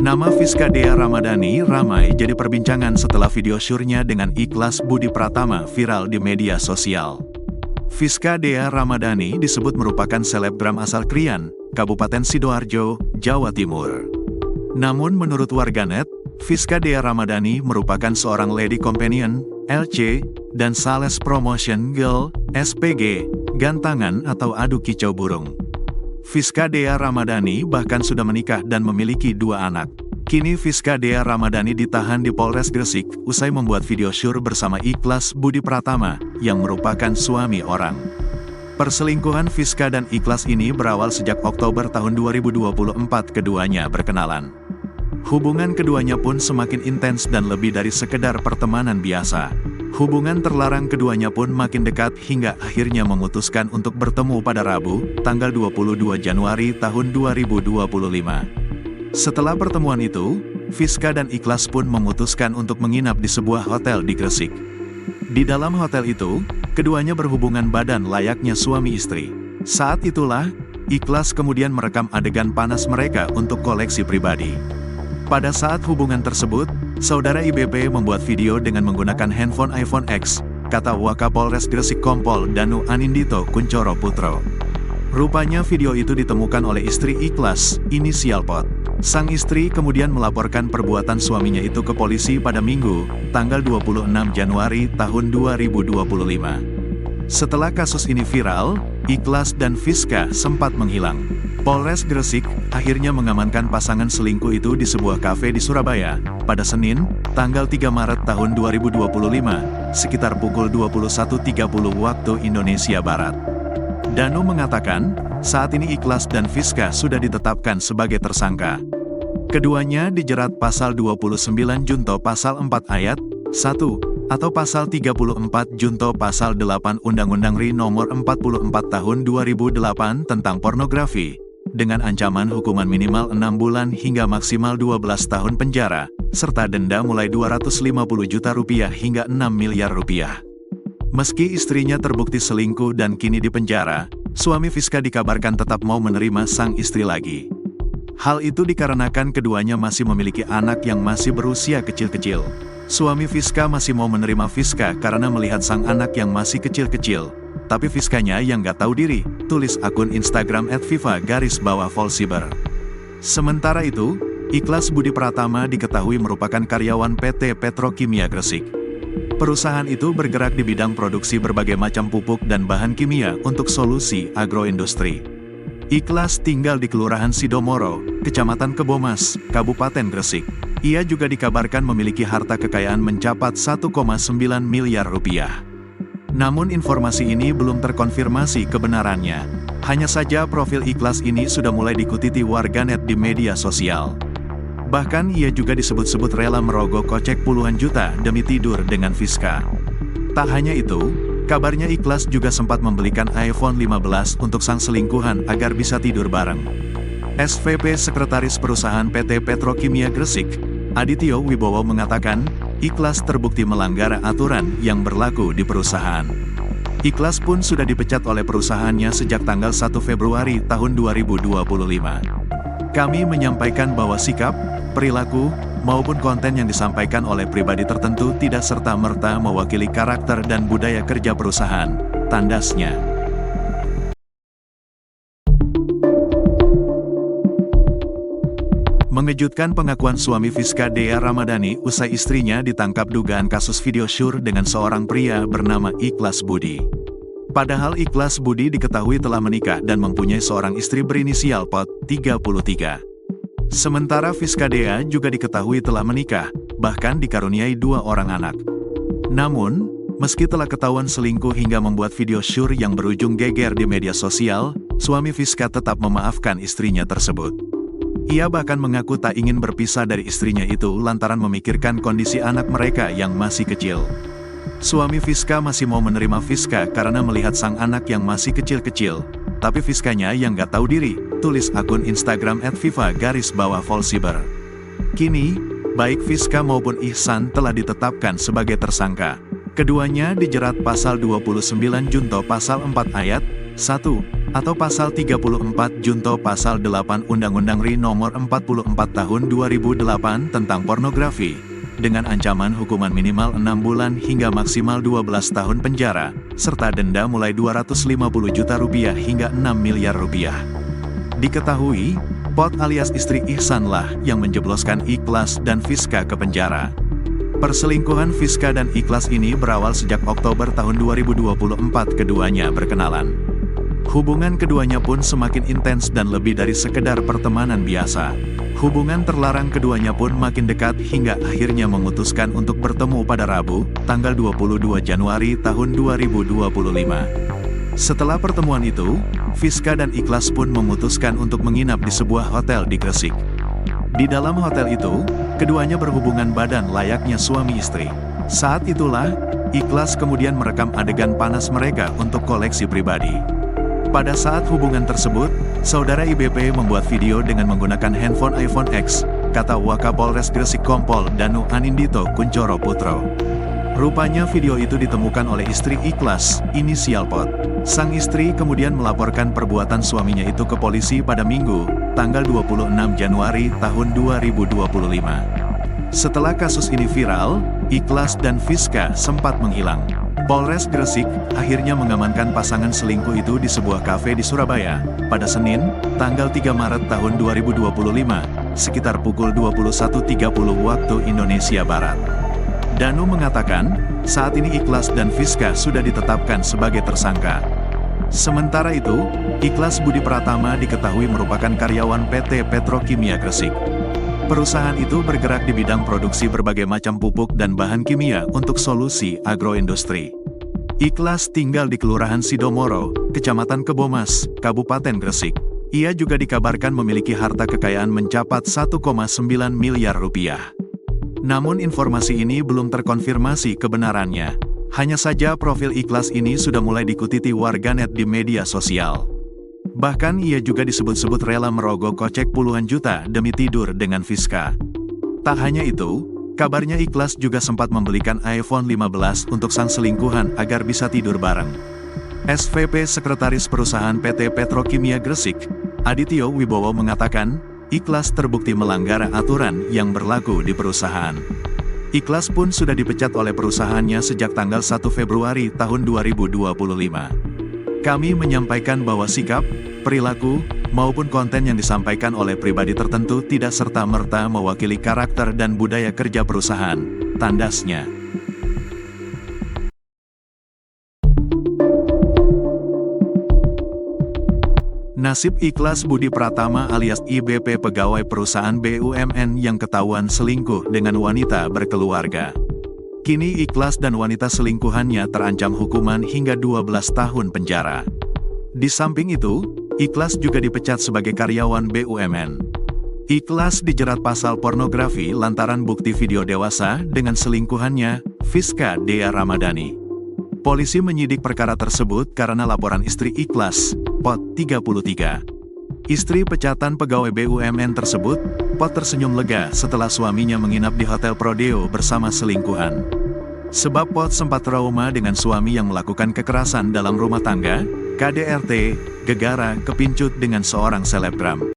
Nama Fiska Dea Ramadhani ramai jadi perbincangan setelah video syurnya dengan Ikhlas Budi Pratama viral di media sosial. Fiska Dea Ramadhani disebut merupakan selebgram asal Krian, Kabupaten Sidoarjo, Jawa Timur. Namun menurut warganet, Fiska Dea Ramadhani merupakan seorang lady companion, LC, dan sales promotion girl, SPG, gantangan atau adu kicau burung. Fiska Dea Ramadhani bahkan sudah menikah dan memiliki 2 anak. Kini Fiska Dea Ramadhani ditahan di Polres Gresik usai membuat video syur bersama Ikhlas Budi Pratama yang merupakan suami orang. Perselingkuhan Fiska dan Ikhlas ini berawal sejak Oktober tahun 2024 keduanya berkenalan. Hubungan keduanya pun semakin intens dan lebih dari sekedar pertemanan biasa. Hubungan terlarang keduanya pun makin dekat hingga akhirnya memutuskan untuk bertemu pada Rabu, tanggal 22 Januari tahun 2025. Setelah pertemuan itu, Fiska dan Ikhlas pun memutuskan untuk menginap di sebuah hotel di Gresik. Di dalam hotel itu, keduanya berhubungan badan layaknya suami istri. Saat itulah, Ikhlas kemudian merekam adegan panas mereka untuk koleksi pribadi. Pada saat hubungan tersebut, saudara IBP membuat video dengan menggunakan handphone iPhone X, kata Wakapolres Gresik Kompol Danu Anindito Kuncoro Putro. Rupanya video itu ditemukan oleh istri Ikhlas, inisial Pot. Sang istri kemudian melaporkan perbuatan suaminya itu ke polisi pada Minggu, tanggal 26 Januari tahun 2025. Setelah kasus ini viral, Ikhlas dan Fiska sempat menghilang. Polres Gresik akhirnya mengamankan pasangan selingkuh itu di sebuah kafe di Surabaya pada Senin, tanggal 3 Maret tahun 2025, sekitar pukul 21.30 waktu Indonesia Barat. Danu mengatakan, saat ini Ikhlas dan Fiska sudah ditetapkan sebagai tersangka. Keduanya dijerat pasal 29 Junto pasal 4 ayat 1 atau pasal 34 Junto pasal 8 Undang-Undang RI nomor 44 tahun 2008 tentang pornografi, dengan ancaman hukuman minimal 6 bulan hingga maksimal 12 tahun penjara, serta denda mulai Rp250 juta hingga Rp6 miliar. Meski istrinya terbukti selingkuh dan kini dipenjara, suami Fiska dikabarkan tetap mau menerima sang istri lagi. Hal itu dikarenakan keduanya masih memiliki anak yang masih berusia kecil-kecil. Suami Fiska masih mau menerima Fiska karena melihat sang anak yang masih kecil-kecil. Tapi Fiskanya yang gak tahu diri, tulis akun Instagram @viva_volsiber. Sementara itu, Ikhlas Budi Pratama diketahui merupakan karyawan PT Petrokimia Gresik. Perusahaan itu bergerak di bidang produksi berbagai macam pupuk dan bahan kimia untuk solusi agroindustri. Ikhlas tinggal di Kelurahan Sidomoro, Kecamatan Kebomas, Kabupaten Gresik. Ia juga dikabarkan memiliki harta kekayaan mencapai Rp1,9 miliar. Namun informasi ini belum terkonfirmasi kebenarannya. Hanya saja profil Ikhlas ini sudah mulai dikutiti warganet di media sosial. Bahkan ia juga disebut-sebut rela merogoh kocek puluhan juta demi tidur dengan Fiska. Tak hanya itu, kabarnya Ikhlas juga sempat membelikan iPhone 15 untuk sang selingkuhan agar bisa tidur bareng. SVP Sekretaris Perusahaan PT Petrokimia Gresik, Adityo Wibowo mengatakan, Ikhlas terbukti melanggar aturan yang berlaku di perusahaan. Ikhlas pun sudah dipecat oleh perusahaannya sejak tanggal 1 Februari tahun 2025. Kami menyampaikan bahwa sikap, perilaku, maupun konten yang disampaikan oleh pribadi tertentu tidak serta-merta mewakili karakter dan budaya kerja perusahaan, tandasnya. Mengejutkan pengakuan suami Fiska Dea Ramadhani usai istrinya ditangkap dugaan kasus video syur dengan seorang pria bernama Ikhlas Budi. Padahal Ikhlas Budi diketahui telah menikah dan mempunyai seorang istri berinisial Pot, 33. Sementara Fiska Dea juga diketahui telah menikah, bahkan dikaruniai 2 orang anak. Namun, meski telah ketahuan selingkuh hingga membuat video syur yang berujung geger di media sosial, suami Fiska tetap memaafkan istrinya tersebut. Ia bahkan mengaku tak ingin berpisah dari istrinya itu lantaran memikirkan kondisi anak mereka yang masih kecil. Suami Fiska masih mau menerima Fiska karena melihat sang anak yang masih kecil-kecil, tapi Fiskanya yang gak tahu diri, tulis akun Instagram @viva_volsiber. Kini, baik Fiska maupun Ihsan telah ditetapkan sebagai tersangka. Keduanya dijerat pasal 29 Junto pasal 4 ayat 1 atau pasal 34 junto pasal 8 Undang-Undang RI nomor 44 tahun 2008 tentang pornografi, dengan ancaman hukuman minimal 6 bulan hingga maksimal 12 tahun penjara, serta denda mulai Rp250 juta hingga Rp6 miliar. Diketahui, Pot alias istri Ihsan lah yang menjebloskan Ikhlas dan Fiska ke penjara. Perselingkuhan Fiska dan Ikhlas ini berawal sejak Oktober tahun 2024 keduanya berkenalan. Hubungan keduanya pun semakin intens dan lebih dari sekedar pertemanan biasa. Hubungan terlarang keduanya pun makin dekat hingga akhirnya memutuskan untuk bertemu pada Rabu, tanggal 22 Januari tahun 2025. Setelah pertemuan itu, Fiska dan Ikhlas pun memutuskan untuk menginap di sebuah hotel di Gresik. Di dalam hotel itu, keduanya berhubungan badan layaknya suami istri. Saat itulah, Ikhlas kemudian merekam adegan panas mereka untuk koleksi pribadi. Pada saat hubungan tersebut, saudara IBP membuat video dengan menggunakan handphone iPhone X, kata Wakapolres Gresik Kompol Danu Anindito Kuncoro Putro. Rupanya video itu ditemukan oleh istri Ikhlas, inisial Pot. Sang istri kemudian melaporkan perbuatan suaminya itu ke polisi pada Minggu, tanggal 26 Januari tahun 2025. Setelah kasus ini viral, Ikhlas dan Fiska sempat menghilang. Polres Gresik akhirnya mengamankan pasangan selingkuh itu di sebuah kafe di Surabaya, pada Senin, tanggal 3 Maret tahun 2025, sekitar pukul 21.30 waktu Indonesia Barat. Danu mengatakan, saat ini Ikhlas dan Fiska sudah ditetapkan sebagai tersangka. Sementara itu, Ikhlas Budi Pratama diketahui merupakan karyawan PT Petrokimia Gresik. Perusahaan itu bergerak di bidang produksi berbagai macam pupuk dan bahan kimia untuk solusi agroindustri. Ikhlas tinggal di Kelurahan Sidomoro, Kecamatan Kebomas, Kabupaten Gresik. Ia juga dikabarkan memiliki harta kekayaan mencapai 1,9 miliar rupiah. Namun informasi ini belum terkonfirmasi kebenarannya. Hanya saja profil Ikhlas ini sudah mulai dikutiti warganet di media sosial. Bahkan ia juga disebut-sebut rela merogoh kocek puluhan juta demi tidur dengan Fiska. Tak hanya itu, kabarnya Ikhlas juga sempat membelikan iPhone 15 untuk sang selingkuhan agar bisa tidur bareng. SVP Sekretaris Perusahaan PT Petrokimia Gresik, Adityo Wibowo mengatakan, Ikhlas terbukti melanggar aturan yang berlaku di perusahaan. Ikhlas pun sudah dipecat oleh perusahaannya sejak tanggal 1 Februari tahun 2025. Kami menyampaikan bahwa sikap, perilaku, maupun konten yang disampaikan oleh pribadi tertentu tidak serta-merta mewakili karakter dan budaya kerja perusahaan, tandasnya. Nasib Ikhlas Budi Pratama alias IBP pegawai perusahaan BUMN yang ketahuan selingkuh dengan wanita berkeluarga. Kini Ikhlas dan wanita selingkuhannya terancam hukuman hingga 12 tahun penjara. Di samping itu, Ikhlas juga dipecat sebagai karyawan BUMN. Ikhlas dijerat pasal pornografi lantaran bukti video dewasa dengan selingkuhannya, Fiska Dea Ramadhani. Polisi menyidik perkara tersebut karena laporan istri Ikhlas, Pot 33. Istri pecatan pegawai BUMN tersebut, Pot tersenyum lega setelah suaminya menginap di Hotel Prodeo bersama selingkuhan. Sebab Pot sempat trauma dengan suami yang melakukan kekerasan dalam rumah tangga, KDRT, gegara kepincut dengan seorang selebgram.